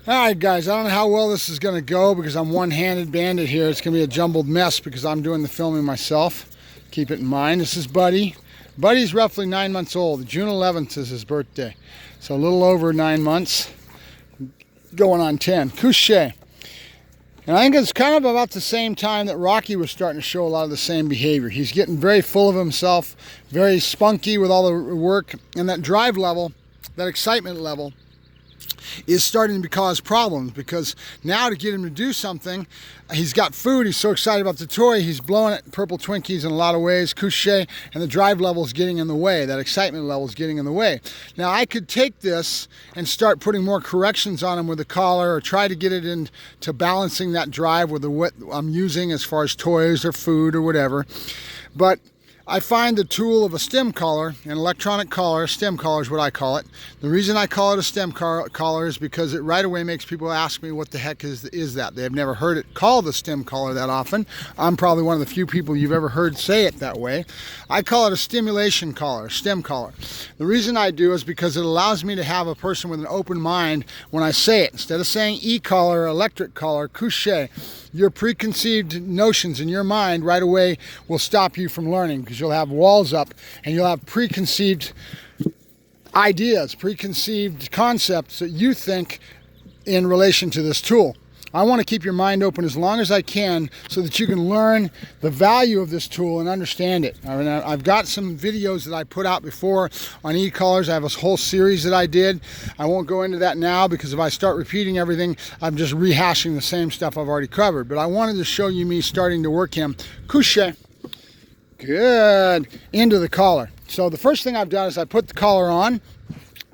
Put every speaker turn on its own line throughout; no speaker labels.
Alright guys, I don't know how well this is going to go because I'm one-handed bandit here. It's going to be a jumbled mess because I'm doing the filming myself. Keep it in mind. This is Buddy. Buddy's roughly 9 months old. June 11th is his birthday. So a little over 9 months. Going on 10. Couché. And I think it's kind of about the same time that Rocky was starting to show a lot of the same behavior. He's getting very full of himself, very spunky with all the work, and that drive level, that excitement level, is starting to cause problems because now to get him to do something, he's got food, he's so excited about the toy, he's blowing at purple Twinkies in a lot of ways, couché, and the drive level is getting in the way, that excitement level is getting in the way. Now I could take this and start putting more corrections on him with the collar or try to get it into balancing that drive with what I'm using as far as toys or food or whatever, but I find the tool of a stem collar, an electronic collar, stem collar is what I call it. The reason I call it a stem collar is because it right away makes people ask me what the heck is that. They've never heard it called a stem collar that often. I'm probably one of the few people you've ever heard say it that way. I call it a stimulation collar, stem collar. The reason I do is because it allows me to have a person with an open mind when I say it. Instead of saying e-collar, electric collar, couché, your preconceived notions in your mind right away will stop you from learning because you'll have walls up and you'll have preconceived ideas, preconceived concepts that you think in relation to this tool. I want to keep your mind open as long as I can so that you can learn the value of this tool and understand it. I mean, I've got some videos that I put out before on e-collars. I have a whole series that I did. I won't go into that now because if I start repeating everything, I'm just rehashing the same stuff I've already covered. But I wanted to show you me starting to work him. Couché. Good. Into the collar. So the first thing I've done is I put the collar on.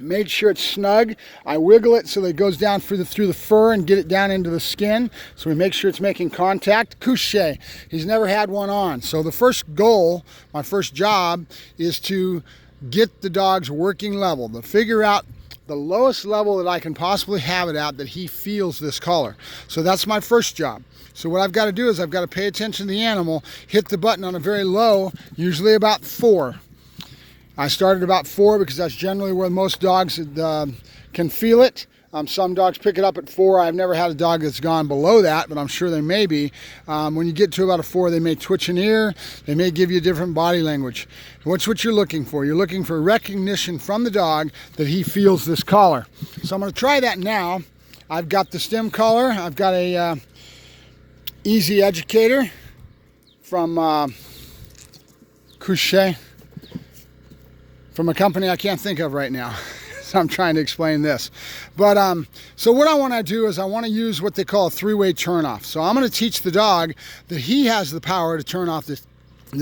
Made sure it's snug. I wiggle it so that it goes down through the fur and get it down into the skin. So we make sure it's making contact. Couché. He's never had one on. So the first goal, my first job, is to get the dog's working level, to figure out the lowest level that I can possibly have it at that he feels this collar. So that's my first job. So what I've got to do is I've got to pay attention to the animal, hit the button on a very low, usually about 4. I started about 4 because that's generally where most dogs can feel it. Some dogs pick it up at 4. I've never had a dog that's gone below that, but I'm sure they may be. When you get to about a 4, they may twitch an ear. They may give you different body language. What's what you're looking for? You're looking for recognition from the dog that he feels this collar. So I'm going to try that now. I've got the stem collar. I've got a Easy Educator from Couché, from a company I can't think of right now. So I'm trying to explain this. But so what I want to do is I want to use what they call a 3-way turn-off. So I'm going to teach the dog that he has the power to turn off this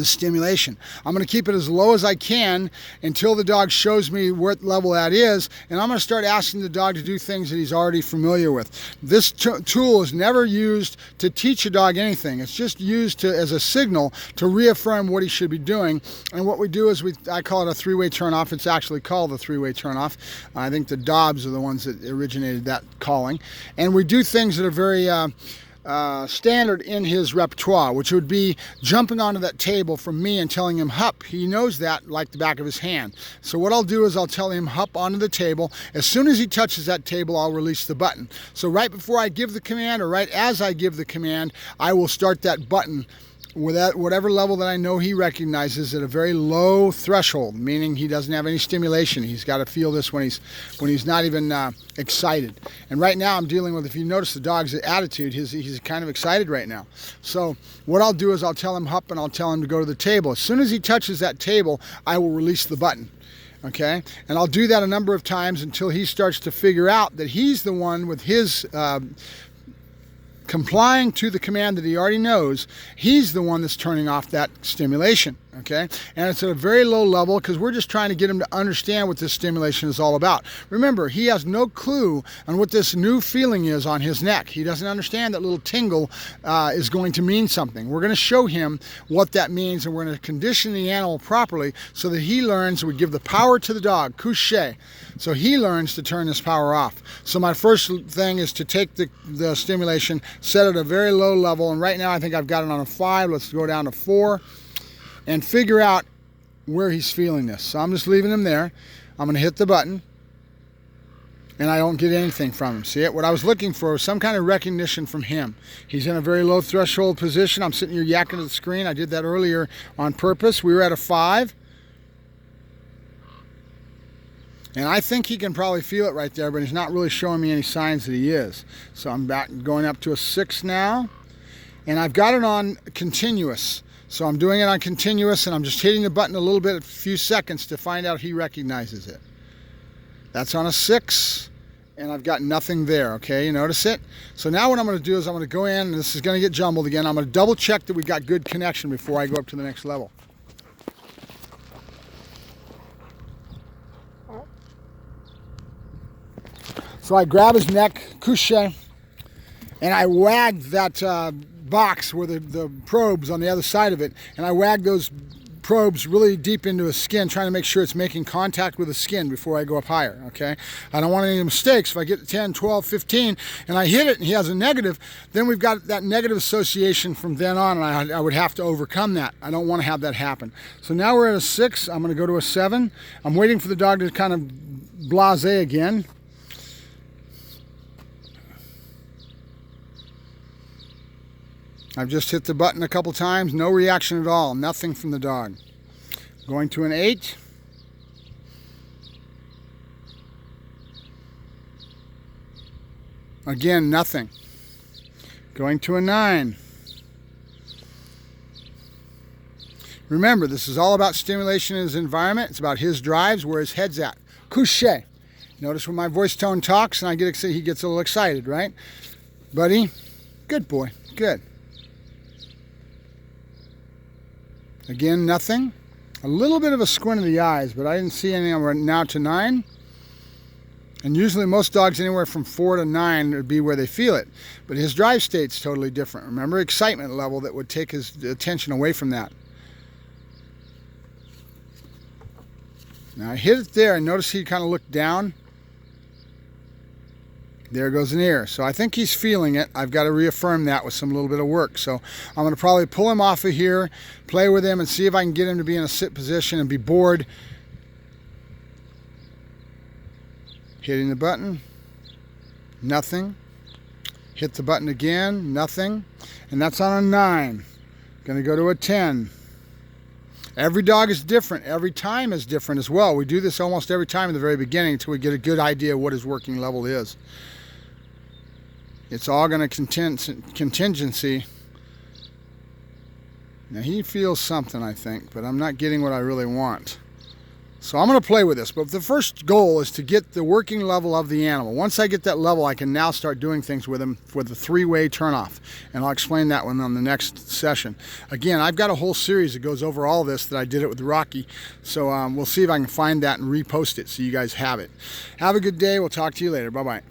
stimulation. I'm going to keep it as low as I can until the dog shows me what level that is, and I'm going to start asking the dog to do things that he's already familiar with. This tool is never used to teach a dog anything. It's just used as a signal to reaffirm what he should be doing. And what we do is I call it a 3-way turn-off. It's actually called the 3-way turn-off. I think the Dobbs are the ones that originated that calling. And we do things that are very standard in his repertoire, which would be jumping onto that table from me and telling him hup. He knows that like the back of his hand. So what I'll do is I'll tell him hup onto the table. As soon as he touches that table, I'll release the button. So right before I give the command, or right as I give the command, I will start that button with whatever level that I know he recognizes at a very low threshold, meaning he doesn't have any stimulation. He's got to feel this when he's not even excited. And right now I'm dealing with, if you notice the dog's attitude, he's kind of excited right now. So what I'll do is I'll tell him hup and I'll tell him to go to the table. As soon as he touches that table, I will release the button. Okay, and I'll do that a number of times until he starts to figure out that he's the one with his complying to the command that he already knows. He's the one that's turning off that stimulation. Okay, and it's at a very low level because we're just trying to get him to understand what this stimulation is all about. Remember, he has no clue on what this new feeling is on his neck. He doesn't understand that little tingle is going to mean something. We're going to show him what that means, and we're going to condition the animal properly so that he learns. We give the power to the dog, couché, so he learns to turn this power off. So my first thing is to take the stimulation, set it at a very low level, and right now I think I've got it on a 5. Let's go down to 4. And figure out where he's feeling this. So I'm just leaving him there. I'm going to hit the button. and I don't get anything from him. See it? What I was looking for was some kind of recognition from him. He's in a very low threshold position. I'm sitting here yakking at the screen. I did that earlier on purpose. We were at a 5. And I think he can probably feel it right there, but he's not really showing me any signs that he is. So I'm back going up to a 6 now. And I've got it on continuous. So I'm doing it on continuous, and I'm just hitting the button a little bit, a few seconds, to find out if he recognizes it. That's on a 6, and I've got nothing there, okay? You notice it? So now what I'm going to do is I'm going to go in, and this is going to get jumbled again. I'm going to double check that we got good connection before I go up to the next level. So I grab his neck, couché, and I wag that box where the probes on the other side of it, and I wag those probes really deep into his skin, trying to make sure it's making contact with the skin before I go up higher, okay? I don't want any mistakes. If I get 10, 12, 15, and I hit it and he has a negative, then we've got that negative association from then on, and I would have to overcome that. I don't want to have that happen. So now we're at a 6. I'm going to go to a 7. I'm waiting for the dog to kind of blasé again. I've just hit the button a couple times, no reaction at all, nothing from the dog. Going to an 8. Again, nothing. Going to a 9. Remember, this is all about stimulation in his environment. It's about his drives, where his head's at. Couché. Notice when my voice tone talks and I get excited, he gets a little excited, right? Buddy, good boy, good. Again, nothing. A little bit of a squint of the eyes, but I didn't see anything. We're now to 9. And usually most dogs anywhere from 4 to 9 would be where they feel it. But his drive state's totally different. Remember, excitement level that would take his attention away from that. Now I hit it there, and notice he kind of looked down. There goes an ear. So I think he's feeling it. I've got to reaffirm that with some little bit of work. So I'm going to probably pull him off of here, play with him, and see if I can get him to be in a sit position and be bored. Hitting the button. Nothing. Hit the button again. Nothing. And that's on a 9. Going to go to a 10. Every dog is different. Every time is different as well. We do this almost every time in the very beginning until we get a good idea of what his working level is. It's all going to contingency. Now he feels something, I think, but I'm not getting what I really want. So I'm going to play with this, but the first goal is to get the working level of the animal. Once I get that level, I can now start doing things with him with the 3-way turnoff, and I'll explain that one on the next session. Again, I've got a whole series that goes over all this that I did it with Rocky, so we'll see if I can find that and repost it so you guys have it. Have a good day. We'll talk to you later. Bye-bye.